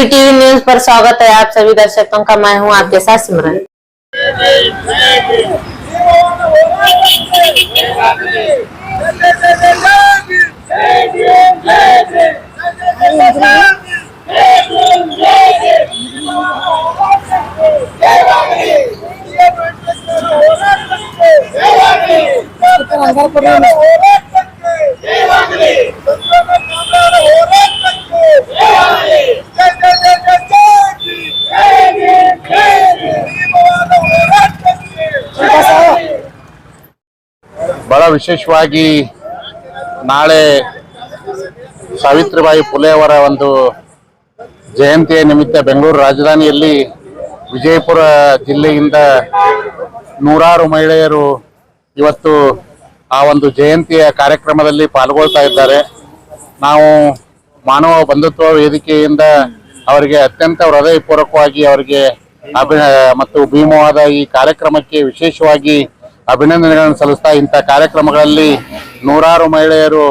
TV news पर स्वागत है आप सभी दर्शकों का। मैं हूं आपके साथ सिमरन। ಬಹಳ ವಿಶೇಷವಾಗಿ ನಾಳೆ ಸಾವಿತ್ರಿಬಾಯಿ ಫುಲೆ ಅವರ ಒಂದು ಜಯಂತಿಯ ನಿಮಿತ್ತ ಬೆಂಗಳೂರು ರಾಜಧಾನಿಯಲ್ಲಿ ವಿಜಯಪುರ ಜಿಲ್ಲೆಯಿಂದ ನೂರಾರು ಮಹಿಳೆಯರು ಇವತ್ತು ಆ ಒಂದು ಜಯಂತಿಯ ಕಾರ್ಯಕ್ರಮದಲ್ಲಿ ಪಾಲ್ಗೊಳ್ತಾ ಇದ್ದಾರೆ. ನಾವು ಮಾನವ ಬಂಧುತ್ವ ವೇದಿಕೆಯಿಂದ ಅವರಿಗೆ ಅತ್ಯಂತ ಹೃದಯಪೂರ್ವಕವಾಗಿ ಅವರಿಗೆ ಮತ್ತು ಭೀಮವಾದ ಈ ಕಾರ್ಯಕ್ರಮಕ್ಕೆ ವಿಶೇಷವಾಗಿ ಅಭಿನಂದನೆಗಳನ್ನು ಸಲ್ಲಿಸ್ತಾ, ಇಂಥ ಕಾರ್ಯಕ್ರಮಗಳಲ್ಲಿ ನೂರಾರು ಮಹಿಳೆಯರು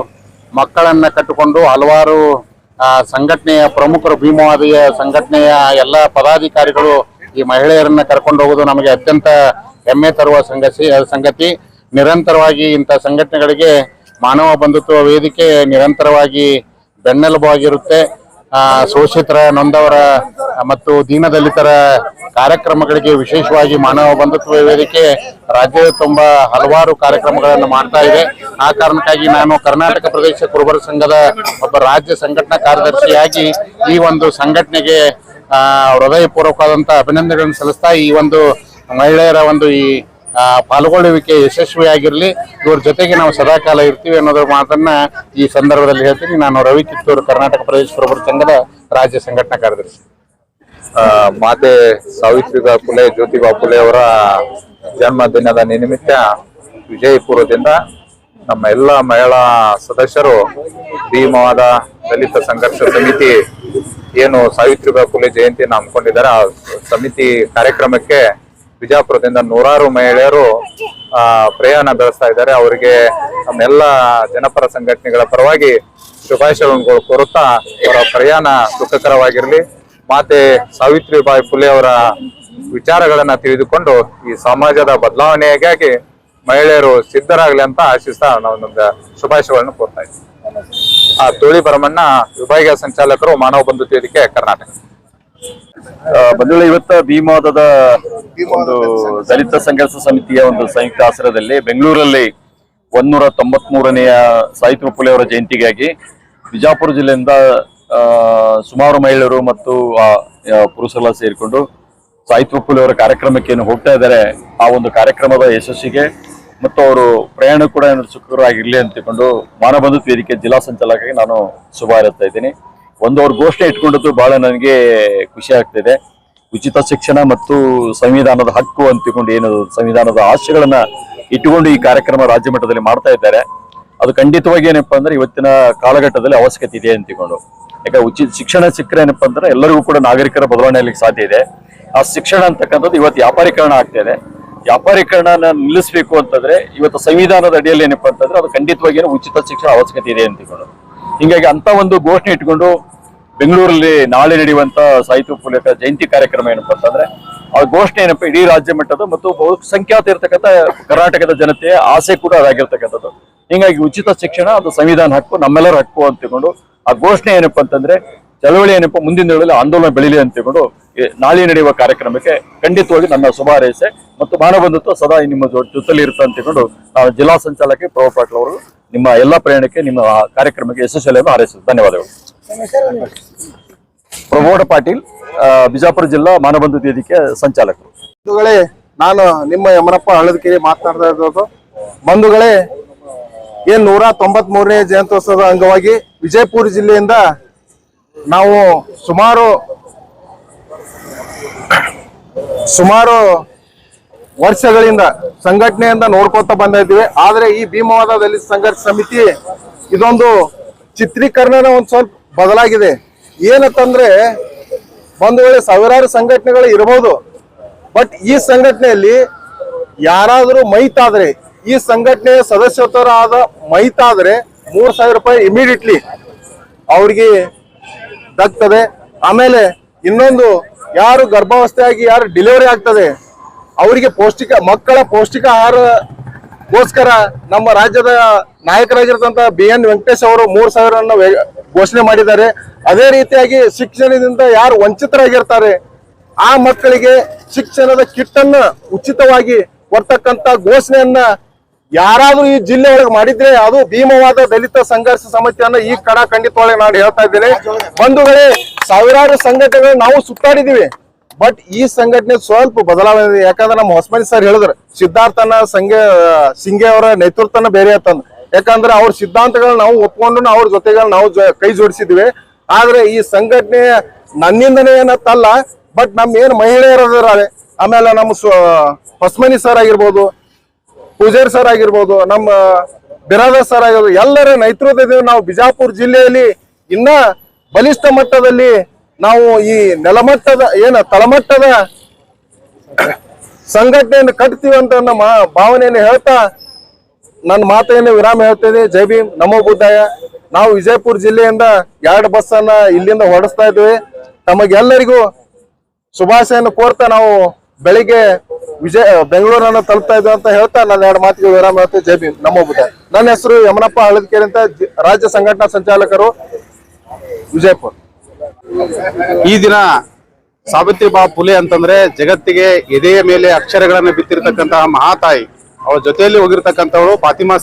ಮಕ್ಕಳನ್ನ ಕಟ್ಟಿಕೊಂಡು ಹಲವಾರು ಸಂಘಟನೆಯ ಪ್ರಮುಖರು, ಭೀಮವಾದಿಯ ಸಂಘಟನೆಯ ಎಲ್ಲ ಪದಾಧಿಕಾರಿಗಳು ಈ ಮಹಿಳೆಯರನ್ನ ಕರ್ಕೊಂಡು ಹೋಗೋದು ನಮಗೆ ಅತ್ಯಂತ ಹೆಮ್ಮೆ ತರುವ ಸಂಗತಿ. ನಿರಂತರವಾಗಿ ಇಂಥ ಸಂಘಟನೆಗಳಿಗೆ ಮಾನವ ಬಂಧುತ್ವ ವೇದಿಕೆ ನಿರಂತರವಾಗಿ ಬೆನ್ನೆಲುಬಾಗಿರುತ್ತೆ. ಶೋಷಿತರ, ನೊಂದವರ ಮತ್ತು ದೀನದಲಿತರ ಕಾರ್ಯಕ್ರಮಗಳಿಗೆ ವಿಶೇಷವಾಗಿ ಮಾನವ ಬಂಧುತ್ವ ವೇದಿಕೆ ರಾಜ್ಯದ ತುಂಬ ಹಲವಾರು ಕಾರ್ಯಕ್ರಮಗಳನ್ನು ಮಾಡ್ತಾ ಇದೆ. ಆ ಕಾರಣಕ್ಕಾಗಿ ನಾನು ಕರ್ನಾಟಕ ಪ್ರದೇಶ ಕುರುಬರ ಸಂಘದ ಒಬ್ಬ ರಾಜ್ಯ ಸಂಘಟನಾ ಕಾರ್ಯದರ್ಶಿಯಾಗಿ ಈ ಒಂದು ಸಂಘಟನೆಗೆ ಹೃದಯಪೂರ್ವಕವಾದಂತಹ ಅಭಿನಂದನೆಗಳನ್ನು ಸಲ್ಲಿಸ್ತಾ, ಈ ಒಂದು ಮಹಿಳೆಯರ ಒಂದು ಈ ಪಾಲ್ಗೊಳ್ಳುವಿಕೆ ಯಶಸ್ವಿಯಾಗಿರಲಿ, ಇವ್ರ ಜೊತೆಗೆ ನಾವು ಸದಾಕಾಲ ಇರ್ತೀವಿ ಅನ್ನೋದ್ರ ಮಾತನ್ನ ಈ ಸಂದರ್ಭದಲ್ಲಿ ಹೇಳ್ತೀನಿ. ನಾನು ರವಿ ಕಿತ್ತೂರು, ಕರ್ನಾಟಕ ಪ್ರದೇಶ ಕುರುಬರ ಸಂಘದ ರಾಜ್ಯ ಸಂಘಟನಾ ಕಾರ್ಯದರ್ಶಿ. ಮಾತೆ ಸಾವಿತ್ರಿಬಾಯಿ ಫುಲೆ, ಜ್ಯೋತಿಬಾ ಫುಲೆ ಅವರ ಜನ್ಮ ದಿನದ ನಿಮಿತ್ತ ವಿಜಯಪುರದಿಂದ ನಮ್ಮ ಎಲ್ಲ ಮಹಿಳಾ ಸದಸ್ಯರು ಭೀಮವಾದ ದಲಿತ ಸಂಘರ್ಷ ಸಮಿತಿ ಏನು ಸಾವಿತ್ರಿಬಾಯಿ ಫುಲೆ ಜಯಂತಿಯನ್ನು ಹಮ್ಮಿಕೊಂಡಿದ್ದಾರೆ, ಆ ಸಮಿತಿ ಕಾರ್ಯಕ್ರಮಕ್ಕೆ ಬಿಜಾಪುರದಿಂದ ನೂರಾರು ಮಹಿಳೆಯರು ಪ್ರಯಾಣ ಬೆಳೆಸ್ತಾ ಇದ್ದಾರೆ. ಅವರಿಗೆ ನಮ್ಮೆಲ್ಲ ಜನಪರ ಸಂಘಟನೆಗಳ ಪರವಾಗಿ ಶುಭಾಶಯಗಳನ್ನು ಕೋರುತ್ತಾ ಅವರ ಪ್ರಯಾಣ ಸುಖಕರವಾಗಿರಲಿ, ಮಾತೆ ಸಾವಿತ್ರಿಬಾಯಿ ಫುಲೆ ಅವರ ವಿಚಾರಗಳನ್ನ ತಿಳಿದುಕೊಂಡು ಈ ಸಮಾಜದ ಬದಲಾವಣೆಗಾಗಿ ಮಹಿಳೆಯರು ಸಿದ್ಧರಾಗಲಿ ಅಂತ ಆಶಿಸ್ತಾ ನಾವು ನಮ್ದು ಶುಭಾಶಯಗಳನ್ನು ಕೋರ್ತಾ ಇದ್ದೀವಿ. ತೋಳಿ ಭರಮಣ್ಣ, ವಿಭಾಗೀಯ ಸಂಚಾಲಕರು, ಮಾನವ ಬಂಧುತ್ವ ವೇದಿಕೆ, ಕರ್ನಾಟಕ. ಬಂಧುಗಳು, ಇವತ್ತ ಭೀಮವಾದದ ಒಂದು ದಲಿತ ಸಂಘರ್ಷ ಸಮಿತಿಯ ಒಂದು ಸಂಯುಕ್ತ ಆಶ್ರಯದಲ್ಲಿ ಬೆಂಗಳೂರಲ್ಲಿ 193ನೆಯ ಸಾವಿತ್ರಿ ಫುಲೆ ಅವರ ಜಯಂತಿಗಾಗಿ ಬಿಜಾಪುರ ಜಿಲ್ಲೆಯಿಂದ ಸುಮಾರು ಮಹಿಳೆಯರು ಮತ್ತು ಪುರುಷರೆಲ್ಲ ಸೇರಿಕೊಂಡು ಸಾವಿತ್ರಿ ಫುಲೆ ಅವರ ಕಾರ್ಯಕ್ರಮಕ್ಕೆ ಏನು ಹೋಗ್ತಾ ಇದ್ದಾರೆ, ಆ ಒಂದು ಕಾರ್ಯಕ್ರಮದ ಯಶಸ್ಸಿಗೆ ಮತ್ತು ಅವರು ಪ್ರಯಾಣ ಕೂಡ ಸುಖಕರವಾಗಿರ್ಲಿ ಅಂತಿಕೊಂಡು ಮಾನವ ಬಂಧುತ್ವ ವೇದಿಕೆ ಜಿಲ್ಲಾ ಸಂಚಾಲಕರಿಗೆ ನಾನು ಶುಭ ಹಾರೈಸ್ತಾ ಇದ್ದೀನಿ. ಅವ್ರ ಘೋಷಣೆ ಇಟ್ಕೊಂಡದ್ದು ಬಹಳ ನನಗೆ ಖುಷಿ ಆಗ್ತಿದೆ. ಉಚಿತ ಶಿಕ್ಷಣ ಮತ್ತು ಸಂವಿಧಾನದ ಹಕ್ಕು ಅಂತಿಕೊಂಡು ಏನು ಸಂವಿಧಾನದ ಆಶಯಗಳನ್ನ ಇಟ್ಟುಕೊಂಡು ಈ ಕಾರ್ಯಕ್ರಮ ರಾಜ್ಯ ಮಟ್ಟದಲ್ಲಿ ಮಾಡ್ತಾ ಇದ್ದಾರೆ. ಅದು ಖಂಡಿತವಾಗಿ ಏನಪ್ಪಾ ಅಂದ್ರೆ ಇವತ್ತಿನ ಕಾಲಘಟ್ಟದಲ್ಲಿ ಅವಶ್ಯಕತೆ ಇದೆ ಅಂತಿಕೊಂಡು. ಯಾಕೆ ಉಚಿತ ಶಿಕ್ಷಣ ಸಿಕ್ಕರೆ ಏನಪ್ಪಾ ಅಂದ್ರೆ ಎಲ್ಲರಿಗೂ ಕೂಡ ನಾಗರಿಕರ ಬದಲಾವಣೆ ಆಗ್ಲಿಕ್ಕೆ ಸಾಧ್ಯ ಇದೆ. ಆ ಶಿಕ್ಷಣ ಅಂತಕ್ಕಂಥದ್ದು ಇವತ್ತು ವ್ಯಾಪಾರೀಕರಣ ಆಗ್ತಾ ಇದೆ. ವ್ಯಾಪಾರೀಕರಣ ನಿಲ್ಲಿಸಬೇಕು ಅಂತಂದ್ರೆ ಇವತ್ತು ಸಂವಿಧಾನದ ಅಡಿಯಲ್ಲಿ ಏನಪ್ಪಾ ಅಂತಂದ್ರೆ ಅದು ಖಂಡಿತವಾಗಿ ಉಚಿತ ಶಿಕ್ಷಣ ಅವಶ್ಯಕತೆ ಇದೆ ಅಂತಿಕೊಂಡು. ಹಿಂಗಾಗಿ ಅಂತ ಒಂದು ಘೋಷಣೆ ಇಟ್ಕೊಂಡು ಬೆಂಗಳೂರಲ್ಲಿ ನಾಳೆ ನಡೆಯುವಂತ ಸಾವಿತ್ರಿ ಫುಲೆ ಜಯಂತಿ ಕಾರ್ಯಕ್ರಮ ಏನಪ್ಪಾ ಅಂತಂದ್ರೆ ಆ ಘೋಷಣೆ ಏನಪ್ಪಾ ಇಡೀ ರಾಜ್ಯ ಮಟ್ಟದ ಮತ್ತು ಬಹುಸಂಖ್ಯಾತ ಇರತಕ್ಕಂಥ ಕರ್ನಾಟಕದ ಜನತೆಯ ಆಸೆ ಕೂಡ ಅದಾಗಿರ್ತಕ್ಕಂಥದ್ದು. ಹಿಂಗಾಗಿ ಉಚಿತ ಶಿಕ್ಷಣ ಅದು ಸಂವಿಧಾನ ಹಕ್ಕು, ನಮ್ಮೆಲ್ಲರ ಹಕ್ಕು ಅಂತಿಕೊಂಡು ಆ ಘೋಷಣೆ ಏನಪ್ಪಾ ಅಂತಂದ್ರೆ ಚಳವಳಿ ಏನಪ್ಪಾ ಮುಂದಿನ ದಿನಗಳಲ್ಲಿ ಆಂದೋಲನ ಬೆಳೀಲಿ ಅಂತಿಕೊಂಡು ನಾಳೆ ನಡೆಯುವ ಕಾರ್ಯಕ್ರಮಕ್ಕೆ ಖಂಡಿತವಾಗಿ ನನ್ನ ಶುಭ ಹಾರೈಸೆ ಮತ್ತು ಮಾನವ ಬಂಧುತ್ವ ಸದಾ ನಿಮ್ಮ ಜೊತೆಲಿ ಇರುತ್ತೆ ಅಂತಿಕೊಂಡು ನಾನು ಜಿಲ್ಲಾ ಸಂಚಾಲಕಿ ಪ್ರಭು ಪಾಟೀಲ್ ಅವರು ನಿಮ್ಮ ಎಲ್ಲ ಪ್ರಯಾಣಕ್ಕೆ ನಿಮ್ಮ ಕಾರ್ಯಕ್ರಮಕ್ಕೆ ಯಶಸ್ವಿಯನ್ನು ಹಾರೈಸಿದೆ. ಧನ್ಯವಾದಗಳು. ಪ್ರಭು ಪಾಟೀಲ್, ಬಿಜಾಪುರ ಜಿಲ್ಲಾ ಮಾನವ ಬಂಧುತ್ವ ವೇದಿಕೆ ಸಂಚಾಲಕರು. ಬಂಧುಗಳೇ, ನಾನು ನಿಮ್ಮ ಯಮನಪ್ಪ ಹಳ್ಳದಕೆರೆ ಮಾತನಾಡ್ತಾ ಇರೋದು. ಬಂಧುಗಳೇ, 193ನೇ ಜಯಂತ್ಯೋತ್ಸವದ ಅಂಗವಾಗಿ ವಿಜಯಪುರ ಜಿಲ್ಲೆಯಿಂದ ನಾವು ಸುಮಾರು ವರ್ಷಗಳಿಂದ ಸಂಘಟನೆಯಿಂದ ನೋಡ್ಕೊತಾ ಬಂದಿದ್ದೀವಿ. ಆದ್ರೆ ಈ ಭೀಮವಾದ ದಲಿತ ಸಂಘರ್ಷ ಸಮಿತಿ ಇದೊಂದು ಚಿತ್ರೀಕರಣ ಒಂದ್ ಸ್ವಲ್ಪ ಬದಲಾಗಿದೆ. ಏನಂತಂದ್ರೆ ಬಂಧುಗಳೇ, ಸಾವಿರಾರು ಸಂಘಟನೆಗಳು ಇರಬಹುದು, ಬಟ್ ಈ ಸಂಘಟನೆಯಲ್ಲಿ ಯಾರಾದ್ರೂ ಮೈತಾದ್ರೆ, ಈ ಸಂಘಟನೆಯ ಸದಸ್ಯತ್ವರಾದ ಮೈತಾದ್ರೆ 3,000 ರೂಪಾಯಿ ಇಮಿಡಿಯೇಟ್ಲಿ ಅವ್ರಿಗೆ ದಕ್ತದೆ. ಆಮೇಲೆ ಇನ್ನೊಂದು, ಯಾರು ಗರ್ಭಾವಸ್ಥೆಯಾಗಿ ಯಾರು ಡೆಲಿವರಿ ಆಗ್ತದೆ ಅವರಿಗೆ ಮಕ್ಕಳ ಪೌಷ್ಟಿಕ ಆಹಾರಗೋಸ್ಕರ ನಮ್ಮ ರಾಜ್ಯದ ನಾಯಕರಾಗಿರ್ತಂತ BN ವೆಂಕಟೇಶ್ ಅವರು 3,000 ಘೋಷಣೆ ಮಾಡಿದ್ದಾರೆ. ಅದೇ ರೀತಿಯಾಗಿ ಶಿಕ್ಷಣದಿಂದ ಯಾರು ವಂಚಿತರಾಗಿರ್ತಾರೆ ಆ ಮಕ್ಕಳಿಗೆ ಶಿಕ್ಷಣದ ಕಿಟ್ ಅನ್ನ ಉಚಿತವಾಗಿ ಕೊಡ್ತಕ್ಕಂತ ಘೋಷಣೆಯನ್ನ ಯಾರಾದ್ರೂ ಈ ಜಿಲ್ಲೆ ಒಳಗೆ ಮಾಡಿದ್ರೆ ಅದು ಭೀಮವಾದ ದಲಿತ ಸಂಘರ್ಷ ಸಮಿತಿಯನ್ನ ಈ ಖಂಡಿತವಾಗಿ ನಾನು ಹೇಳ್ತಾ ಇದ್ದೇನೆ. ಬಂಧುಗಳೇ, ಸಾವಿರಾರು ಸಂಘಟನೆಗಳು ನಾವು ಸುತ್ತಾಡಿದೀವಿ, ಬಟ್ ಈ ಸಂಘಟನೆ ಸ್ವಲ್ಪ ಬದಲಾವಣೆ ಇದೆ. ಯಾಕಂದ್ರೆ ನಮ್ಮ ಹೊಸಮನಿ ಸರ್ ಹೇಳಿದ್ರು, ಸಿದ್ಧಾರ್ಥನ ಸಿಂಗೆ ಅವರ ನೇತೃತ್ವನ ಬೇರೆ ಆತಂದ. ಯಾಕಂದ್ರೆ ಅವ್ರ ಸಿದ್ಧಾಂತಗಳನ್ನ ನಾವು ಒಪ್ಕೊಂಡು ಅವ್ರ ಜೊತೆಗೆ ನಾವು ಕೈ ಜೋಡಿಸಿದ್ವಿ. ಆದ್ರೆ ಈ ಸಂಘಟನೆ ನನ್ನಿಂದನೇ ಏನತ್ತಲ್ಲ, ಬಟ್ ನಮ್ಮ ಏನ್ ಮಹಿಳೆಯರದಾರೆ, ಆಮೇಲೆ ನಮ್ಮ ಹೊಸಮನಿ ಸರ್ ಆಗಿರ್ಬೋದು, ಪೂಜಾರಿ ಸರ್ ಆಗಿರ್ಬೋದು, ನಮ್ಮ ಬಿರಾದರ್ ಸರ್ ಆಗಿರ್ಬೋದು, ಎಲ್ಲರ ನೇತೃತ್ವದಲ್ಲಿ ನಾವು ಬಿಜಾಪುರ ಜಿಲ್ಲೆಯಲ್ಲಿ ಇನ್ನ ಬಲಿಷ್ಠ ಮಟ್ಟದಲ್ಲಿ ನಾವು ಈ ನೆಲಮಟ್ಟದ ತಳಮಟ್ಟದ ಸಂಘಟನೆಯನ್ನು ಕಟ್ತೀವಿ ಅಂತ ನಮ್ಮ ಭಾವನೆಯನ್ನು ಹೇಳ್ತಾ ನನ್ನ ಮಾತೆಯನ್ನು ವಿರಾಮ ಹೇಳ್ತೇನೆ. ಜೈ ಭೀಮ್, ನಮೋ ಬುದ್ಧಾಯ. ನಾವು ವಿಜಯಪುರ ಜಿಲ್ಲೆಯಿಂದ 2 ಬಸ್ ಅನ್ನ ಇಲ್ಲಿಂದ ಹೊರಡಿಸ್ತಾ ಇದ್ವಿ. ತಮಗೆಲ್ಲರಿಗೂ ಶುಭಾಶಯನ್ನು ಕೋರ್ತಾ ನಾವು ಬೆಳಿಗ್ಗೆ ಬೆಂಗಳೂರನ್ನು ತಲುಪ್ತಾ ಇದ್ವಿ ಅಂತ ಹೇಳ್ತಾ ನನ್ನ 2 ಮಾತಿಗೆ ವಿರಾಮ ಹೇಳ್ತೇವೆ. ಜೈ ಭೀಮ್, ನಮೋ ಬುದ್ಧಾಯ. ನನ್ನ ಹೆಸರು ಯಮನಪ್ಪ ಹಳದಕೆರೆ ಅಂತ, ರಾಜ್ಯ ಸಂಘಟನಾ ಸಂಚಾಲಕರು, ವಿಜಯಪುರ. ಈ ದಿನ ಸಾವಿತ್ರಿಬಾಯಿ ಫುಲೆ ಅಂತಂದ್ರೆ ಜಗತ್ತಿಗೆ ಎದೆಯ ಮೇಲೆ ಅಕ್ಷರಗಳನ್ನು ಬಿತ್ತಿರ್ತಕ್ಕಂತಹ ಮಹಾತಾಯಿ. ಅವರ ಜೊತೆಯಲ್ಲಿ ಹೋಗಿರ್ತಕ್ಕಂಥವಳು ಫಾತಿಮಾ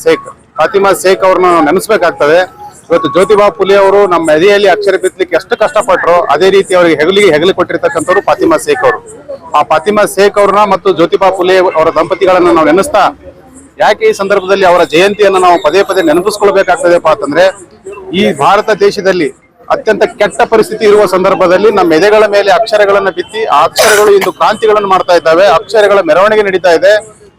ಶೇಖ್ ಅವ್ರನ್ನ ನೆನೆಸ್ಬೇಕಾಗ್ತದೆ. ಇವತ್ತು ಜ್ಯೋತಿಬಾ ಫುಲೆ ಅವರು ನಮ್ಮ ಎದೆಯಲ್ಲಿ ಅಕ್ಷರ ಬಿತ್ತಲಿಕ್ಕೆ ಎಷ್ಟು ಕಷ್ಟಪಟ್ಟರು, ಅದೇ ರೀತಿ ಅವರಿಗೆ ಹೆಗಲಿ ಕೊಟ್ಟಿರ್ತಕ್ಕಂಥವ್ರು ಫಾತಿಮಾ ಶೇಖ್ ಅವರು. ಆ ಫಾತಿಮಾ ಶೇಖ್ ಅವ್ರನ್ನ ಮತ್ತು ಜ್ಯೋತಿಬಾ ಫುಲೆ ಅವರ ದಂಪತಿಗಳನ್ನ ನಾವು ನೆನೆಸ್ತಾ, ಯಾಕೆ ಈ ಸಂದರ್ಭದಲ್ಲಿ ಅವರ ಜಯಂತಿಯನ್ನು ನಾವು ಪದೇ ಪದೇ ನೆನಪಿಸ್ಕೊಳ್ಬೇಕಾಗ್ತದೆಪ್ಪ ಅಂತಂದ್ರೆ, ಈ ಭಾರತ ದೇಶದಲ್ಲಿ ಅತ್ಯಂತ ಕೆಟ್ಟ ಪರಿಸ್ಥಿತಿ ಇರುವ ಸಂದರ್ಭದಲ್ಲಿ ನಮ್ಮ ಎದೆಗಳ ಮೇಲೆ ಅಕ್ಷರಗಳನ್ನು ಬಿತ್ತಿ ಆ ಅಕ್ಷರಗಳು ಇಂದು ಕ್ರಾಂತಿಗಳನ್ನು ಮಾಡ್ತಾ ಇದ್ದಾವೆ. ಅಕ್ಷರಗಳ ಮೆರವಣಿಗೆ ನಡೀತಾ ಇದೆ.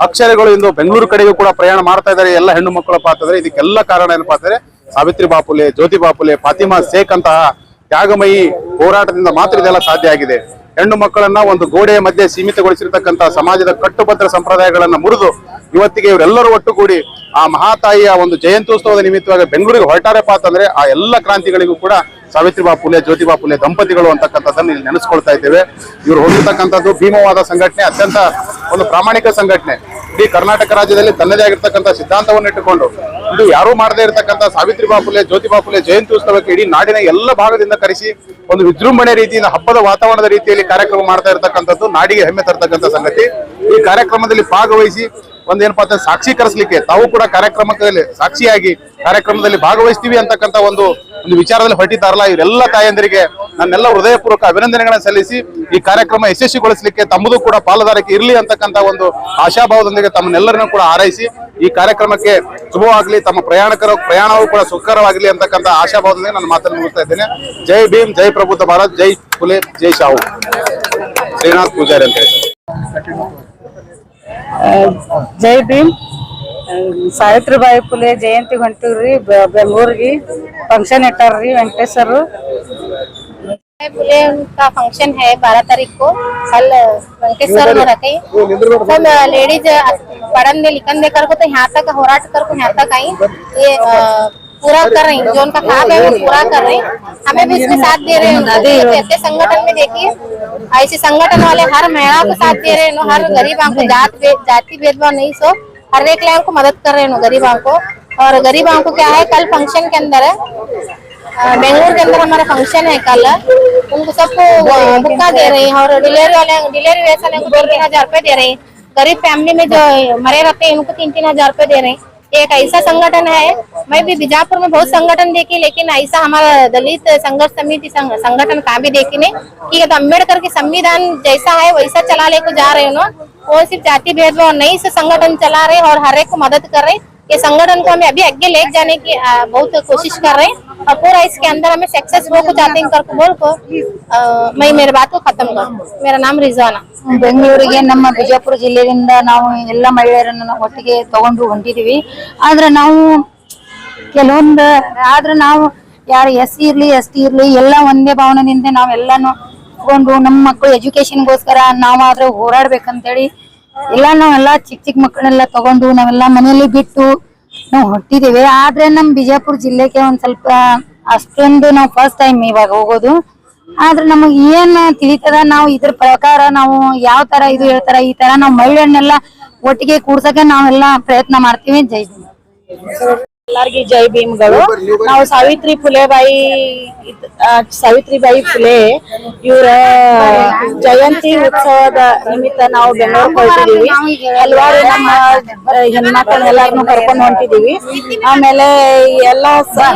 ಅಕ್ಷರಗಳು ಇಂದು ಬೆಂಗಳೂರು ಕಡೆಗೂ ಕೂಡ ಪ್ರಯಾಣ ಮಾಡ್ತಾ ಇದ್ದಾರೆ ಎಲ್ಲ ಹೆಣ್ಣು ಮಕ್ಕಳಪ್ಪ ಅಂತಂದ್ರೆ. ಇದಕ್ಕೆಲ್ಲ ಕಾರಣ ಏನಪ್ಪಾ ಅಂತಂದ್ರೆ ಸಾವಿತ್ರಿಬಾಯಿ ಫುಲೆ, ಜ್ಯೋತಿಬಾ ಫುಲೆ, ಫಾತಿಮಾ ಶೇಖ್ ಅಂತಹ ತ್ಯಾಗಮಯಿ ಹೋರಾಟದಿಂದ ಮಾತ್ರ ಇದೆಲ್ಲ ಸಾಧ್ಯ ಆಗಿದೆ. ಹೆಣ್ಣು ಮಕ್ಕಳನ್ನ ಒಂದು ಗೋಡೆಯ ಮಧ್ಯೆ ಸೀಮಿತಗೊಳಿಸಿರ್ತಕ್ಕಂತಹ ಸಮಾಜದ ಕಟ್ಟುಬದ್ಧ ಸಂಪ್ರದಾಯಗಳನ್ನ ಮುರಿದು ಇವತ್ತಿಗೆ ಇವರೆಲ್ಲರೂ ಒಟ್ಟುಗೂಡಿ ಆ ಮಹಾತಾಯಿಯ ಒಂದು ಜಯಂತ್ಯೋತ್ಸವದ ನಿಮಿತ್ತವಾಗಿ ಬೆಂಗಳೂರಿಗೆ ಹೊರಟಾರಪ್ಪ ಅಂತಂದ್ರೆ ಆ ಎಲ್ಲ ಕ್ರಾಂತಿಗಳಿಗೂ ಕೂಡ ಸಾವಿತ್ರಿಬಾಯಿ ಫುಲೆ, ಜ್ಯೋತಿಬಾ ಫುಲೆ ದಂಪತಿಗಳು ಅಂತಕ್ಕಂಥದ್ದನ್ನು ಇಲ್ಲಿ ನೆನೆಸ್ಕೊಳ್ತಾ ಇದ್ದೇವೆ. ಇವರು ಹೋಗಿರ್ತಕ್ಕಂಥದ್ದು ಭೀಮವಾದ ಸಂಘಟನೆ, ಅತ್ಯಂತ ಒಂದು ಪ್ರಾಮಾಣಿಕ ಸಂಘಟನೆ. ಇಡೀ ಕರ್ನಾಟಕ ರಾಜ್ಯದಲ್ಲಿ ತನ್ನದೇ ಆಗಿರ್ತಕ್ಕಂಥ ಸಿದ್ಧಾಂತವನ್ನು ಇಟ್ಟುಕೊಂಡು ಇದು ಯಾರೂ ಮಾಡದೇ ಇರತಕ್ಕಂಥ ಸಾವಿತ್ರಿಬಾಯಿ ಫುಲೆ, ಜ್ಯೋತಿಬಾ ಫುಲೆ ಜಯಂತ್ಯೋತ್ಸವಕ್ಕೆ ಇಡೀ ನಾಡಿನ ಎಲ್ಲ ಭಾಗದಿಂದ ಕರೆಸಿ ಒಂದು ವಿಜೃಂಭಣೆ ರೀತಿಯಿಂದ ಹಬ್ಬದ ವಾತಾವರಣದ ರೀತಿಯಲ್ಲಿ ಕಾರ್ಯಕ್ರಮ ಮಾಡ್ತಾ ಇರತಕ್ಕಂಥದ್ದು ನಾಡಿಗೆ ಹೆಮ್ಮೆ ತರತಕ್ಕಂಥ ಸಂಗತಿ. ಈ ಕಾರ್ಯಕ್ರಮದಲ್ಲಿ ಭಾಗವಹಿಸಿ ಒಂದೇನಪ್ಪಾ ಅಂತ ಸಾಕ್ಷೀಕರಿಸಲಿಕ್ಕೆ ತಾವು ಕೂಡ ಕಾರ್ಯಕ್ರಮದಲ್ಲಿ ಸಾಕ್ಷಿಯಾಗಿ ಕಾರ್ಯಕ್ರಮದಲ್ಲಿ ಭಾಗವಹಿಸ್ತೀವಿ ಅಂತಕ್ಕಂಥ ಒಂದು ವಿಚಾರದಲ್ಲಿ ಹೊರಟಿದ್ದಾರಲ್ಲ, ಇವರೆಲ್ಲ ತಾಯಂದಿರಿಗೆ ನನ್ನೆಲ್ಲ ಹೃದಯಪೂರ್ವಕ ಅಭಿನಂದನೆಗಳನ್ನ ಸಲ್ಲಿಸಿ ಈ ಕಾರ್ಯಕ್ರಮ ಯಶಸ್ವಿಗೊಳಿಸಲಿಕ್ಕೆ ತಮ್ಮದು ಕೂಡ ಪಾಲುದಾರಿಕೆ ಇರಲಿ ಅಂತಕ್ಕಂಥ ಒಂದು ಆಶಾಭಾವದೊಂದಿಗೆ ತಮ್ಮನ್ನೆಲ್ಲರನ್ನೂ ಕೂಡ ಹಾರೈಸಿ ಈ ಕಾರ್ಯಕ್ರಮಕ್ಕೆ ಶುಭವಾಗಲಿ, ತಮ್ಮ ಪ್ರಯಾಣವೂ ಕೂಡ ಸುಖಕರವಾಗಲಿ ಅಂತಕ್ಕಂಥ ಆಶಾಭಾವದೊಂದಿಗೆ ನನ್ನ ಮಾತನ್ನು ಮುಗಿಸ್ತಾ ಇದ್ದೇನೆ. ಜೈ ಭೀಮ್, ಜೈ ಪ್ರಬುದ್ಧ ಭಾರತ್, ಜೈ ಫುಲೆ, ಜೈ ಶಾಹು. ಶ್ರೀನಾಥ್ ಪೂಜಾರಿ ಅಂತ ಹೇಳಿ. ಜೈ ಭೀಮ್. ಸಾವಿತ್ರಿಬಾಯಿ ಫುಲೆ ಜಯಂತಿ ಹೊಂಟಿವ್ರಿ, ಬೆಂಗಳೂರಿಗೆ फंक्शन इट्टार्री वेंकटेश्वर फुले का फंक्शन है 12 तारीख को कल वेंकटेश्वर में रखे सब लेडीज पढ़न दे लिखन दे कर को तो यहाँ तक होराट कर को यहाँ तक आई ये पूरा कर रही जो उनका काम है वो पूरा कर रही हमें भी इसमें साथ दे रहे हैं। ऐसे संगठन में देखिए ऐसे संगठन वाले हर महिला को साथ दे रहे हैं, हर गरीबों को जाति भेदभाव नहीं सो हर एक लाइन को मदद कर रहे हैं गरीबों को। और गरीबों को क्या है कल फंक्शन के अंदर है बेंगलुरु के अंदर हमारा फंक्शन है कल, उनको सबको बुक्का दे रहे हैं और डिलीवरी वैसा को 3-3 हजार रुपए दे रहे हैं। गरीब फैमिली में जो मरे रहते हैं उनको 3-3 हजार रुपए दे रहे हैं। एक ऐसा संगठन है, मैं भी बीजापुर में बहुत संगठन देखी लेकिन ऐसा हमारा दलित संघर्ष समिति संगठन कहाँ भी देखी नहीं कि अम्बेडकर के संविधान जैसा है वैसा चला ले को जा रहे हो। वो सिर्फ जाति भेदभाव नहीं से संगठन चला रहे और हर एक को मदद कर रहे। ये संगठन को हमें अभी आगे ले जाने की बहुत कोशिश कर रहे हैं और पूरा इसके अंदर हमें सक्सेस हो को चाहते हैं कर बोल को मैं मेरे बात को खत्म कर। मेरा नाम रिजाना। ಬೆಂಗಳೂರಿಗೆ ನಮ್ಮ ಬಿಜಾಪುರ ಜಿಲ್ಲೆಯಿಂದ ನಾವು ಎಲ್ಲ ಮಹಿಳೆಯರನ್ನು ಒಟ್ಟಿಗೆ ತಗೊಂಡು ಹೊಂಟಿದೀವಿ. ಆದ್ರೆ ನಾವು ಕೆಲವೊಂದು ನಾವು ಯಾರು SC ಇರ್ಲಿ ST ಇರ್ಲಿ ಎಲ್ಲ ಒಂದೇ ಭಾವನೆಯಿಂದ ನಾವೆಲ್ಲಾನು ತಗೊಂಡು ನಮ್ಮ ಮಕ್ಕಳು ಎಜುಕೇಶನ್ಗೋಸ್ಕರ ನಾವಾದ್ರೆ ಹೋರಾಡ್ಬೇಕಂತೇಳಿ ನಾವೆಲ್ಲ ಚಿಕ್ಕ ಮಕ್ಕಳೆಲ್ಲ ತಗೊಂಡು ನಾವೆಲ್ಲ ಮನೆಯಲ್ಲಿ ಬಿಟ್ಟು ನಾವು ಹೊರಟಿದೀವಿ. ಆದ್ರೆ ನಮ್ ಬಿಜಾಪುರ ಜಿಲ್ಲೆಗೆ ಒಂದ್ ಸ್ವಲ್ಪ ಅಷ್ಟೊಂದು ನಾವು ಫಸ್ಟ್ ಟೈಮ್ ಇವಾಗ ಹೋಗೋದು. ಆದ್ರೆ ನಮಗ್ ಏನ್ ತಿಳಿತದ ನಾವು ಇದ್ರ ಪ್ರಕಾರ ನಾವು ಯಾವ ತರ ಇದು ಹೇಳ್ತಾರ ಈ ತರ ನಾವು ಮಹಿಳೆಯನ್ನೆಲ್ಲ ಒಟ್ಟಿಗೆ ಕೂಡ್ಸಕ್ಕೆ ನಾವೆಲ್ಲ ಪ್ರಯತ್ನ ಮಾಡ್ತೀವಿ. ಜೈ ಭೀಮ್. ಎಲ್ಲಾರ್ಗಿ ಜೈ ಭೀಮ್ಗಳು. ನಾವು ಸಾವಿತ್ರಿಬಾಯಿ ಫುಲೆ ಇವರ ಜಯಂತಿ ಉತ್ಸವದ ನಿಮಿತ್ತ ನಾವು ಬೆಂಗಳೂರು ಹೊರಟಿದೀವಿ. ಹಲವಾರು ನಮ್ಮ ಹೆಣ್ಮಕ್ಳನ್ನೆಲ್ಲಾರನು ಕರ್ಕೊಂಡು ಹೊಂಟಿದೀವಿ. ಆಮೇಲೆ ಎಲ್ಲ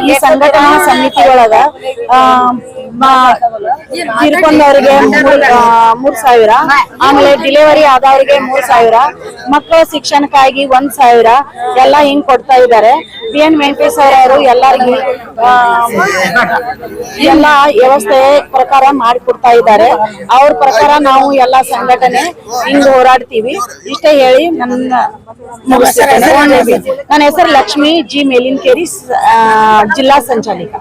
ಈ ಸಂಘಟನಾ ಸಮಿತಿ ಒಳಗ ತೀರ್ಕೊಂಡವ್ರಿಗೆ 3,000, ಆಮೇಲೆ ಡಿಲಿವರಿ ಆದವ್ರಿಗೆ 3,000, ಮಕ್ಕಳ ಶಿಕ್ಷಣಕ್ಕಾಗಿ 1,000 ಎಲ್ಲ ಹಿಂಗ್ ಕೊಡ್ತಾ ಇದ್ದಾರೆ. BN ವೆಂಕಟೇಶ್ವರ ಅವರು ಎಲ್ಲರಿಗೂ ಎಲ್ಲಾ ವ್ಯವಸ್ಥೆ ಪ್ರಕಾರ ಮಾಡಿಕೊಡ್ತಾ ಇದ್ದಾರೆ. ಅವ್ರ ಪ್ರಕಾರ ನಾವು ಎಲ್ಲಾ ಸಂಘಟನೆ ಹಿಂಗ್ ಹೋರಾಡ್ತೀವಿ. ಇಷ್ಟೇ ಹೇಳಿ ನನ್ನ ಹೆಸರು ಲಕ್ಷ್ಮಿ ಜಿ ಮೇಲಿನಕೇರಿ, ಜಿಲ್ಲಾ ಸಂಚಾಲಿಕ.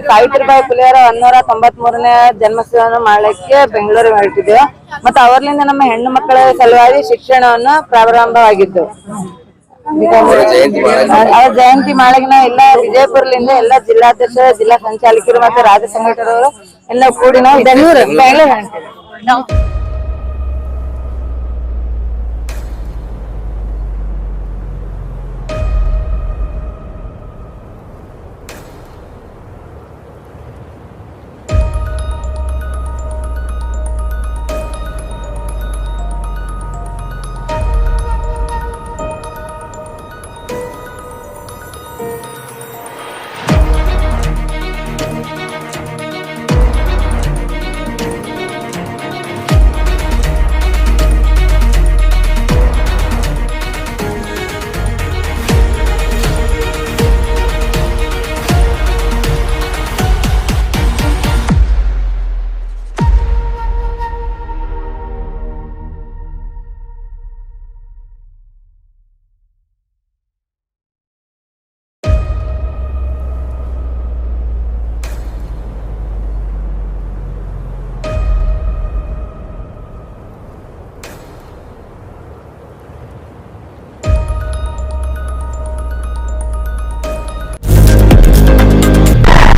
ಸಾವಿತ್ರಿಬಾಯಿ ಫುಲೆಯವರ 193ನೇ ಜನ್ಮದಿನವನ್ನು ಮಾಡಲಿಕ್ಕೆ ಬೆಂಗಳೂರಿಗೆ ಹೊರಟಿದ್ದೇವೆ. ಮತ್ತೆ ಅವರಿಂದ ನಮ್ಮ ಹೆಣ್ಣು ಮಕ್ಕಳ ಸಲುವಾಗಿ ಶಿಕ್ಷಣವನ್ನು ಪ್ರಾರಂಭವಾಗಿದ್ದು. ಅವ್ರ ಜಯಂತಿ ಮಾಡಕ್ಕೆ ನಾವು ಎಲ್ಲ ವಿಜಯಪುರದಿಂದ ಎಲ್ಲ ಜಿಲ್ಲಾಧ್ಯಕ್ಷರು, ಜಿಲ್ಲಾ ಸಂಚಾಲಕರು ಮತ್ತೆ ರಾಜ್ಯ ಸಂಘಟನೆಯವರು ಎಲ್ಲ ಕೂಡಿ ನಾವು ಬೆಂಗಳೂರು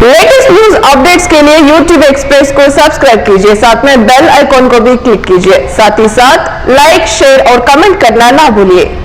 लेटेस्ट न्यूज अपडेट्स के लिए YouTube एक्सप्रेस को सब्सक्राइब कीजिए, साथ में बेल आइकॉन को भी क्लिक कीजिए। साथ ही साथ लाइक, शेयर और कमेंट करना ना भूलिए।